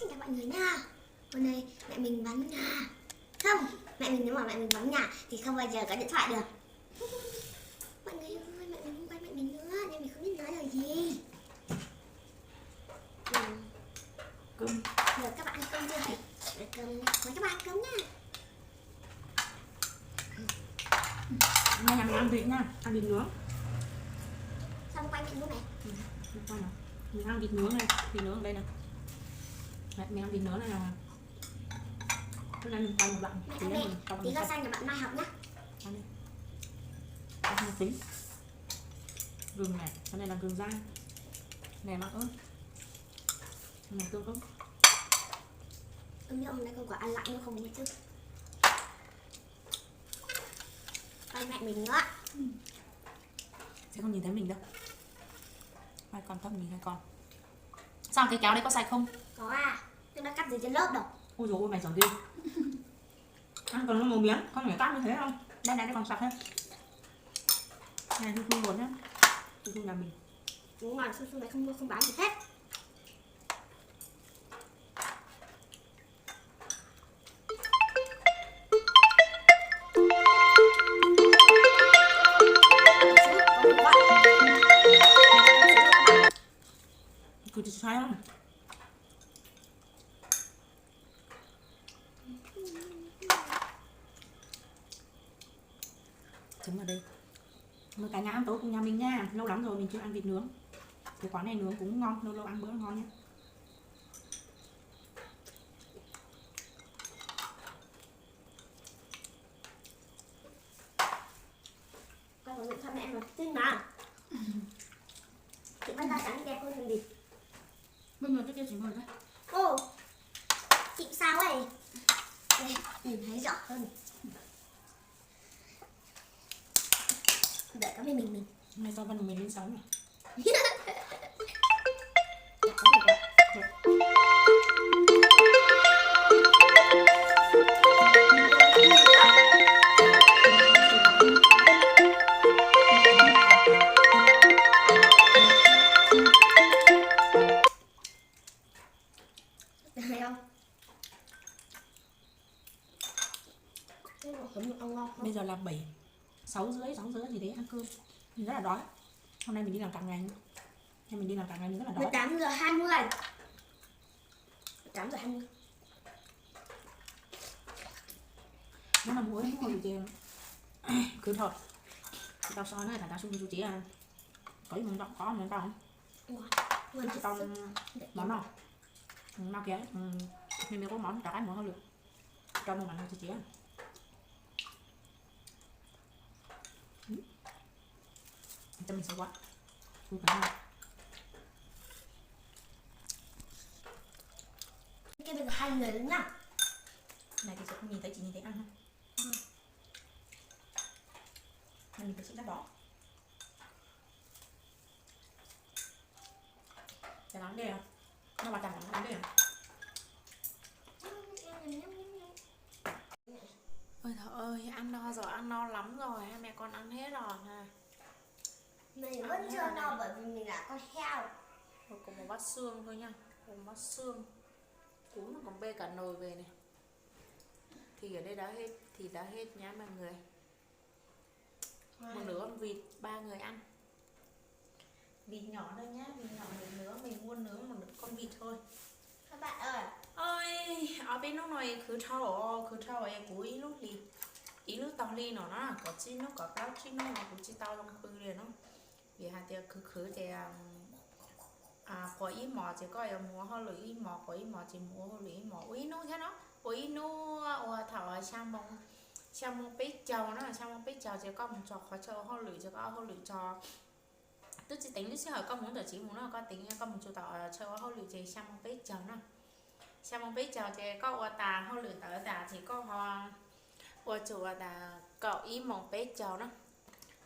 Xin chào mọi người nha. Hôm nay mẹ mình vắng nhà. Không, mẹ mình nếu mà mẹ mình vắng nhà thì không bao giờ có điện thoại được. Mọi người ơi, mẹ mình không quen mẹ mình nữa nên mình không biết nói lời gì. Cơm. Giờ các bạn ăn cơm chưa vậy? Để cơm nha. Mời các bạn ăn cơm nha. Hôm nay nhà mình ăn vịt nha, ăn vịt nướng. Sao không quay miệng của mẹ? Mình ăn vịt nướng này, vịt nướng ở đây nè. Đấy, mình ăn vịt nướng này là hôm nay mình quay một đoạn Mẹ ơi, tí ra sang nhà bạn Mai học nhá. Ăn đi. Ăn một tí. Gừng này, cái này là gừng rang. Này mắc ớt. Cái này tương ớt. Nhớ hôm nay con quả ăn lạnh nó không biết chứ. Quay mẹ mình nữa. Sẽ không nhìn thấy mình đâu. Hai con thấp mình hai con. Sao cái kéo đấy có sạch không? Có à, tôi đã cắt gì trên lớp đâu. Ôi dồi ôi mày giỏi ghê. Ăn còn nó một miếng, con phải cắt như thế không? Đây này, đây còn sạch hết. Này thu thu luôn nhá. Thu thu nhà mình. Đúng rồi, Su này không bán gì hết. Cứ thì sai lắm. Trứng vào đây. Mời cả nhà ăn tối cùng nhà mình nha. Lâu lắm rồi mình chưa ăn vịt nướng. Cái quán này nướng cũng ngon, lâu lâu ăn bữa ngon nhé. Con có điện thoại mẹ mà xinh mà. Chị bắt ra sáng đẹp hơn thằng gì. Bây giờ cái kia chỉ mời đấy. Ô, chị sao vậy? Đây, nhìn thấy rõ hơn. Đợi có mình. Hôm nay cho Vân mình lên sóng này. Thấy không? Bây giờ là 6 rưỡi gì đấy ăn cơm. Mình rất là đói. Hôm nay mình đi làm cả ngày. Hôm mình đi làm cả ngày mình rất là đói. 18h20. 18h20. Nó là muối không thì cứ thôi. Tao soi này là tao xuống chú chị à. Có gì mình có mình tao không? Ngon Chị tao món nào? Nào kìa. Mình có món cả ăn món hơn được. Cho một món cho chị à. Cho mình sâu quá. Vui cả nhau. Cái bây giờ hai người nữa nhá. Này thì sẽ không nhìn thấy, chỉ nhìn thấy ăn thôi. Này mình phải chịu đắt đó. Chả lắng đề à? Nó bà chẳng lắng đề à? Ôi trời ơi, ăn no rồi, ăn no lắm rồi. Hai mẹ con ăn hết rồi nè. Mình vẫn chưa no bởi vì mình là con heo. Rồi còn một bát xương thôi nha. Một bát xương. Cún nó còn bê cả nồi về này. Thì ở đây đã hết nhá mọi người. Một nửa con vịt, 3 người ăn. Vịt nhỏ thôi nhá, vịt nhỏ một nửa, mình mua nướng một con vịt thôi. Các bạn ơi. Ôi, ở bên nó này cứ thao em của ý lúc tao ly nó có chi nó có bao chi nó cũng chi tao trong khơi liền nó. Vì hai tiệc cứ thì có ý mò chỉ có em mua hơi lưỡi mò có ý mò chỉ mua hơi lưỡi mò ý nó thế nó ý nó thảo sang một bít chầu nó là sang một bít chầu chỉ có một trò khó chờ hơi lưỡi chỉ có hơi lưỡi trò tức chỉ tính lúc hỏi con muốn chỉ muốn nó có tính con một chỗ tao chờ hơi lưỡi chỉ sang một bít chầu nó sang một bít chầu chỉ có tà hơi lưỡi tới tà chỉ có họ chủ là cậu ý một bít chầu nó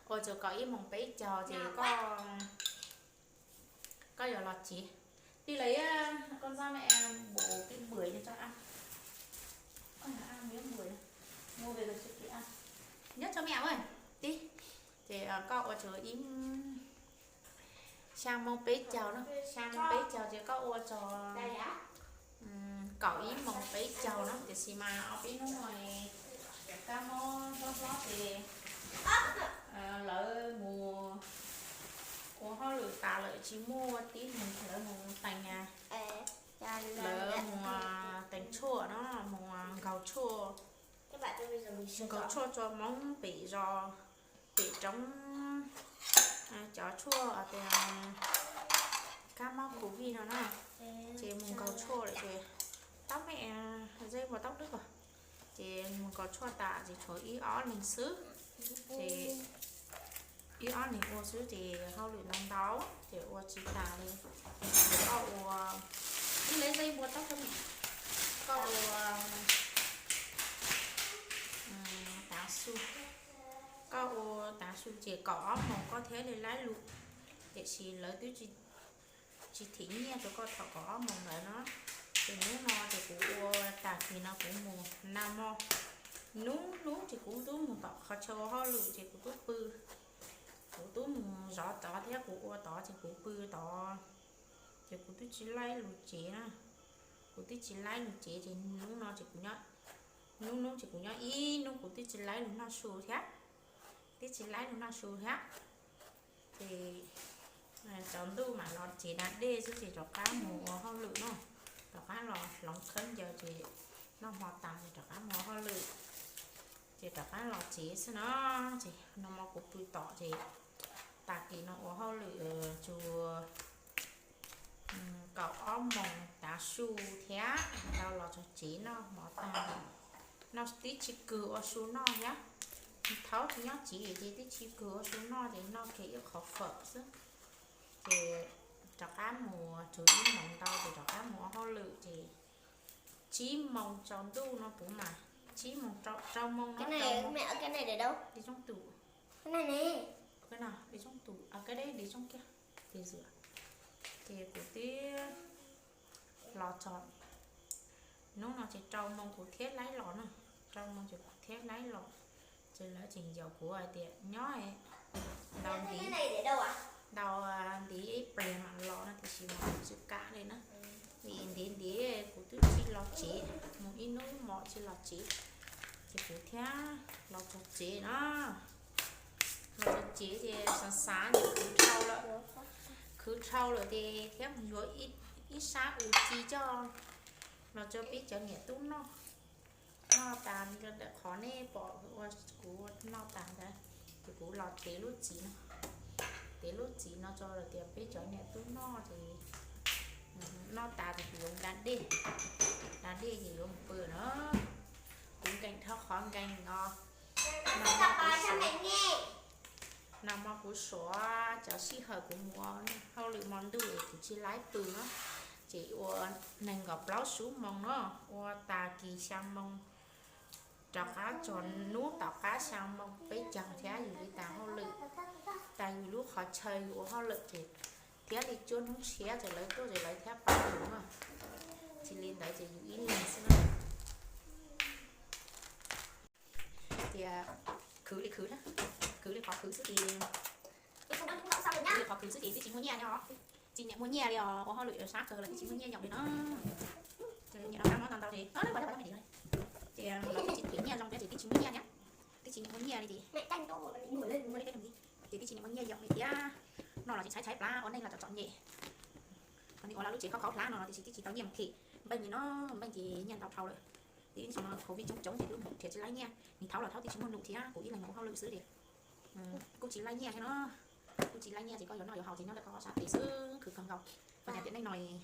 chủ cậu ý một bít chầu chỉ có giờ lọt chỉ đi lấy con ra mẹ bổ cái bưởi cho ăn. Ôi ăn miếng bưởi mua về rồi cho chị ăn nhất cho mẹ ơi đi thì cậu chờ im sang mong bế chào nó sang mong bế chào chỉ có ô chờ cậu ý mong bấy chầu nó thì xì mà ở bên nước ngoài cá mó lót thì lỡ mùa của họ lựa tà lợi chỉ mua tí mình lỡ mùa tành à lỡ mùa tành chua nó mùa gạo chua các bạn bây giờ mình sẽ gạo chua cho món bị giò bị trống chó chua ở thì cá mó củ vi nó nè chị mùa gạo chua lại chị tóc mẹ dây vào tóc đức rồi chị mùa gạo chua tạ chị cho ý ó mình xứ chị ý ó này ô xứ thì hao lửa nóng đáo thì ô chị tả đi thì có ô lấy dây buộc tóc cho mình có ô tả su có ô tả su chỉ có màu có thế để lái lụt để chị lấy túi chị thỉnh nha cho con thọ có màu này nó thì nú no thì cũng tả thì nó cũng màu nam mo nú thì cũng tú màu tỏ khó cho ho lự thì cũng tú bự cũng tú màu rõ tỏ thế của tỏ thì cũng bự tỏ thì cũng tú chỉ lấy lụt chế nè cũng tú chỉ lấy lụt chế thì nú no thì cũng nhớ nú thì cũng nhớ ý nú cũng tú chỉ lấy lụt nó sù thế tí chỉ lấy lụt nó sù thế thì chọn tu mà nó chỉ đặt đê chứ chỉ cho cá mùa ho lự nó cho cá lò lòng khấn giờ thì nó mò tàn thì cho cá mùa ho lự thì cho cá lò chế chứ nó thì nó mò cục tươi tỏ thì tạt thì nó ho lự chùa cậu óm mồng đá su thế đâu là cho chế nó mò tàn nó tí chỉ cửa su nó nhá tháo thì nhá chỉ thì tí chỉ cửa su nó thì nó kỹ khó phở chứ thì cho cá mùa chủ yếu mồng đâu thì cho cá mùa ho lự thì chí mồng tròn tu nó cũng mà chí mồng trâu mông nó cái này mẹ ở cái này để đâu đi trong tủ cái này nè cái nào đi trong tủ à cái đấy đi trong kia thì rửa thì của tí lò tròn nó chỉ trâu mông của thiết lấy lò nè trâu mông chỉ thiết lấy lò chỉ là trình dầu của ai tiện nhói đầu tí cái này để đâu ạ đầu tí bè mà lò nó thì chỉ là sự cả đây nữa vì đến tí của tôi chỉ lò chế một ít nỗi mọ chỉ lò chế thì của thế lò chế nó lò chế thì sáng sáng thì cứ trâu rồi thì theo một ít sáng ủ chi cho nó cho biết cho nhẹ tún nó tàn cho để khó nè bỏ của nó tàn đấy thì của lò chế lút chỉ nó để lúc chỉ nó cho là tiền biết cho nhẹ tún nó thì nó tàn thì dùng đàn đi thì dùng bự nữa cũng canh thao khó canh ngon nằm mà của số cho xí hơi của mua hao lựu món đuổi thì chỉ lái từ nó chỉ nành gọt láo xuống mong nó tà kỳ sang mong cho cá tròn nuốt tàu cá sang mong bé chồng thế gì đi tàu hao lựu tại vì lúc họ chơi của hao lựu thì thế thì chôn không xé rồi lấy thép bao đúng không chỉ lên đấy chỉ ý liền xem thì khứ đó khứ đi khó khứ sức thì khó khứ sức thì chỉ muốn nhà nhỏ chỉ nhận muốn nhà đi có họ lựa sát rồi là chỉ muốn nhà nhọc để nó nhà nó cam nó tao thì nó phải đi thì nó chỉ kiếm nhà trong cái chỉ muốn nhà nhá thì chỉ muốn nhà đi thì mẹ canh tôi ngồi lên mua đi cái làm gì thì chỉ muốn nhà dọc thì nó là chỉ trái lá ở đây là chọn nhẹ còn thì còn là lúc chỉ khó lá nó thì chỉ tao nhầm thì bên thì nó bên thì nhận tao thâu rồi thì xong nó khẩu vị chống thì cứ thiệt chỉ lấy nha mình tháo là tháo thì chỉ muốn nụ thì cũng ý là nó không lưu sữa đi cô chỉ lấy nha cho nó cô chỉ lấy nha chỉ có nó hiểu học thì nó đã có sẵn để sữa khử cầm gọc và nhà tiện đây nồi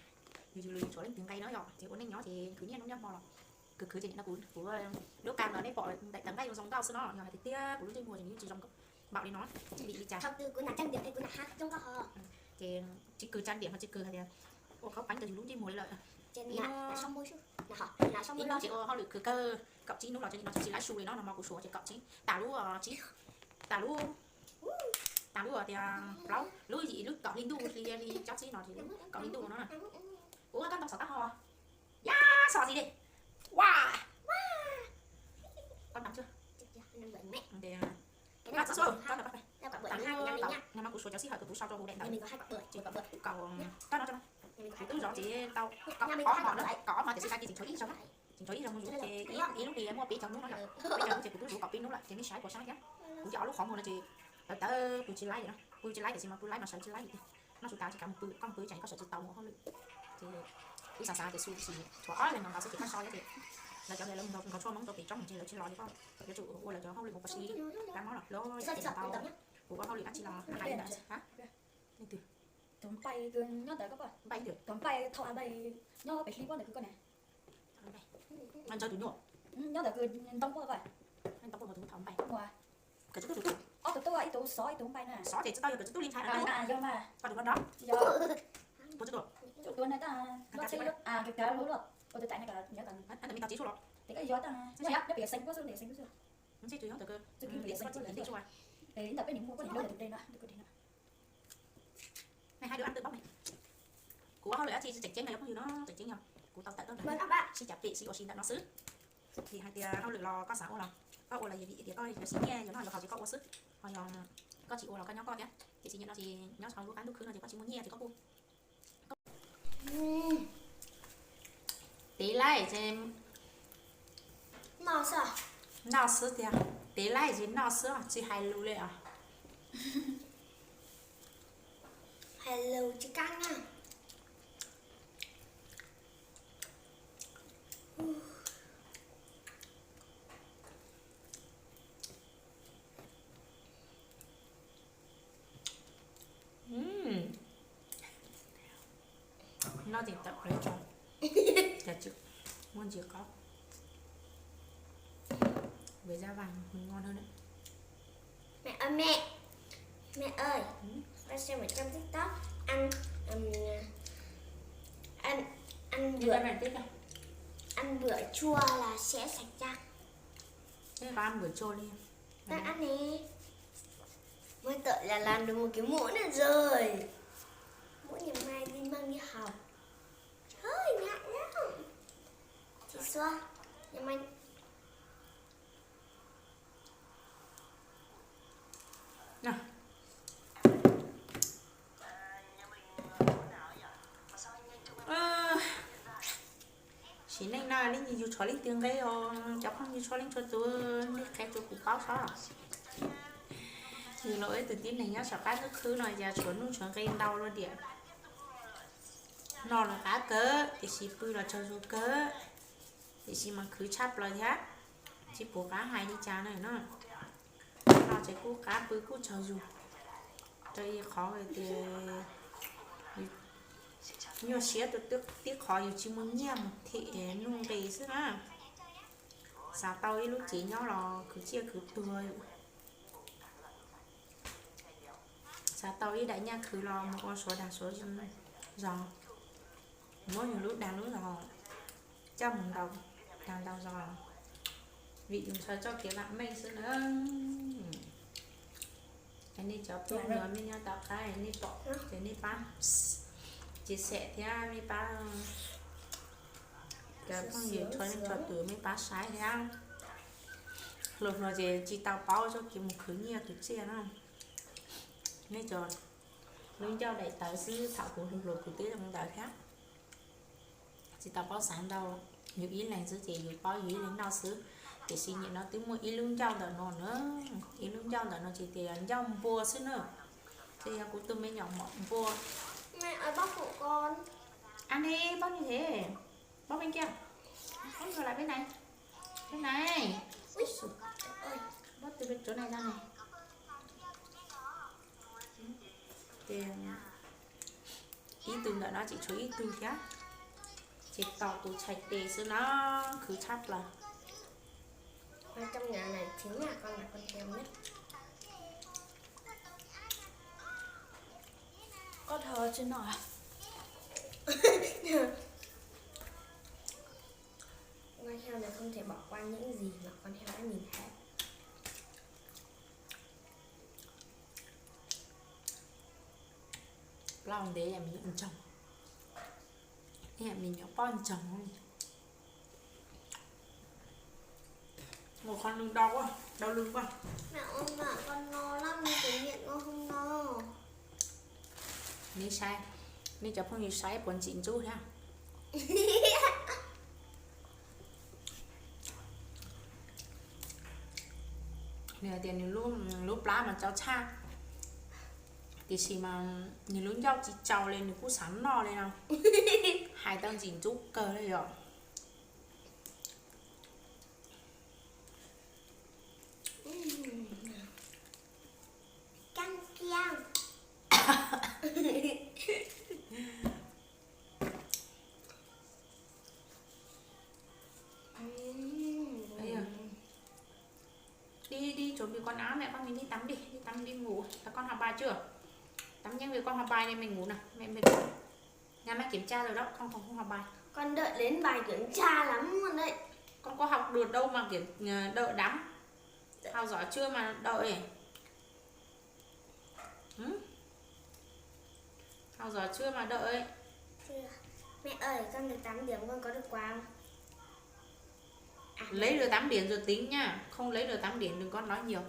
lùi chỗ lên tiếng cây nó giọt thì con này nhỏ thì cứ nhiên nó nhấp mò lắm cứ chỉ nó cũng của đốt cam nó đấy bỏ tại tầng đây giống cao sữa nó nhỏ thì tia của lúc trên mùa thì chỉ trong bạo đi nó bị trà trong từ của nãy trang điểm hay của nãy hát trong có hò thì chỉ cứ trang điểm hoặc chỉ cứ thì ô có bánh từ lúc trên mùa lợi trên là xong môi chứ là xong môi nó chỉ họ lựa cơ cậu chỉ lúc nào nó chỉ lái xù nó màu của sủa chỉ cậu chỉ tả lúa chỉ tả lúa thì lâu lúa gì lúc cậu linh đu thì cháu chỉ nó thì cậu linh đu nó nè ủa các tóc sọ tóc hò ya sọ gì đi wow con tắm chưa mẹ để cái này sữa con là đâu cả bữa hai năm nha mà của sủa cháu chỉ hỏi của sau cho bố đèn mình có hai quả bưởi cậu cho nó Thì cứ rõ chị tao Nhà mình có hai họ bọn nữa vậy. có mà chị sai chị chối xong á chị chối xong rồi chị ý lúc đi mua bị chồng nó là bây giờ chị cứ rủ cọp pin nó lại chị mới sai của sai nhá cũng cho lúc không mua là chị tớ chị lái vậy đó chị lái thì chị mà lái mà sợ chị lái thì nó sụt tao chỉ cầm con bự chạy có sợ chị tàu không được thì cứ xa xa thì xui xì thỏa lên nó sẽ chỉ phát soi vậy là cho nên là mình còn cho món tôi bị trong mình chỉ là chỉ lo đi con để chủ ôi là cho không liền một xí làm món là lối tao của không liền ăn chỉ là hai lần hả nên từ tụi bay cứ nhớ tới các bạn bay được tụi bay thọ bay nhớ phải khi có được cái con này ăn chơi tụi nhổ nhớ được cứ đông quá vậy anh tao có một thùng thòng bay ngoài cái chút tụi tụi tôi ấy tụi sói tụi bay nè xó thì tao giờ cái chút liên khai là do mà tao được con đó do tụi chút tụi này ta nó chỉ cái cá lúa rồi tôi tại này cả nhớ cần anh mình tao chỉ số rồi thì cái gió ta nó bị xanh quá rồi để xanh quá rồi mình sẽ tùy hết từ cơ tôi cứ để xanh quá để số à để tập cái những mua có những đâu được đây nữa được đây nữa này hai đứa ăn tự bóc này của họ lại thì chạy chén này không gì nó chạy chén nhau của tao tại đó Mời này các bạn. xin chào chị xin xin đã nó xứ thì hai tia họ lựa lo có sáng ô lòng có ô là gì thì coi nó xin nghe nó là họ chỉ có ô sức họ có chị ô là có nhóm con nhé chị xin nhận nó thì nhóm sau lúc ăn lúc khứ là chỉ có chị muốn nghe thì có bu tí lại xem Nó sao? nó sữa thì tí lại gì nó sữa chị hay lưu lệ à Hello chị Căng à. nó thì tập lấy cho chả chịu muốn chỉ có với da vàng ngon hơn đấy Mẹ ơi con xem ở trong TikTok ăn ăn bữa chua là sẽ sạch răng. thế có ăn bữa trôi đi Ta ăn nè. Mới tội là làm được một cái mũ này rồi. Mũ ngày mai đi mang đi học. Hơi ngại lắm. Chị Xuân, ngày mai nào chỉ nên là đi nhiều cho linh tiếng cái cháu không như cho linh cho tôi đi cái tôi cũng có sao thì lỗi từ tin này nhá sợ cá nước khứ này giờ chuẩn luôn chuẩn gây đau luôn điện nó là cá cỡ thì chỉ bự là cho dù cỡ thì chỉ mà cứ chắp là thế chỉ bố cá hay đi chả này nó chỉ cú cá bự cú cho dù đây khó rồi thì nhiều xía tôi tiếc khó nhiều chỉ muốn nhầm thì nung về xí mà sao tao ấy lúc chỉ nhau là cứ chia cứ tươi sao tao ấy đã nha cứ lo một con số đàn số giò mỗi nhiều lúc đàn lúc giò trăm đồng đàn đầu giò vị dùng cho cái bạn mây xí nữa anh đi chọn tôi nữa mình nhau tạo cái anh đi bỏ cái đi bán chia sẻ thì mi ba cái phong gì cho nên cho từ mi ba sai thì ăn lúc nào gì chỉ tao bao cho kiểu một khứ nhiều từ xe nó nên cho luôn cho đại tài sư thảo của lục của tứ trong đời khác chỉ tao bao sáng đâu nhiều ý lành sư chị nhiều bao ý lên nào xứ thì xin nhận nó tiếng một ý luôn trong đời nó nữa ý luôn trong đời nó chỉ tiền trong vua xứ nữa thì cũng tôi mới nhỏ mỏng vua mẹ ơi bóc của con. ăn đi bóc như thế bóc bên kia bóc trở lại bên này bên này Úi trời ơi. bóc từ bên chỗ này ra này tiền ý tưởng đó nó chỉ chú ý tưởng nhá chỉ tỏ tủ chạy tề xưa nó cứ chắp là Ở trong nhà này chính là con heo nhất. có thờ trên nọ Con heo này không thể bỏ qua những gì mà con heo đã nhìn thấy. lòng đấy em nhận chồng em mình nhỏ con chồng một con lưng đau quá đau lưng quá Mẹ ơi mà con no lắm nhưng tự nhiên con không no. đi sai nên cho phong như sai bọn chín chú nha. Nè tiền lúc lá mà cháu cha thì xì mà nhìn lúc nhau chỉ trào lên thì cũng sắn no lên nào. Hai tao chín chú cờ đây rồi. Căng kiang. Bây giờ đi chuẩn bị quần áo, mẹ con mình đi tắm đi tắm đi ngủ. Các con học bài chưa? Tắm nhanh vì con học bài này mình ngủ nào. Mẹ nhà mẹ kiểm tra rồi đó, con còn không học bài. Con đợi đến bài kiểm tra lắm luôn đấy. Con có học được đâu mà đợi đắm. Học giỏi chưa mà đợi. Học giỏi chưa mà đợi. Chưa. Mẹ ơi, con được 8 điểm, con có được quà không? Lấy được 8 điểm rồi tính nha. Không lấy được 8 điểm đừng có nói nhiều.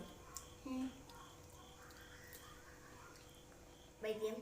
7 điểm.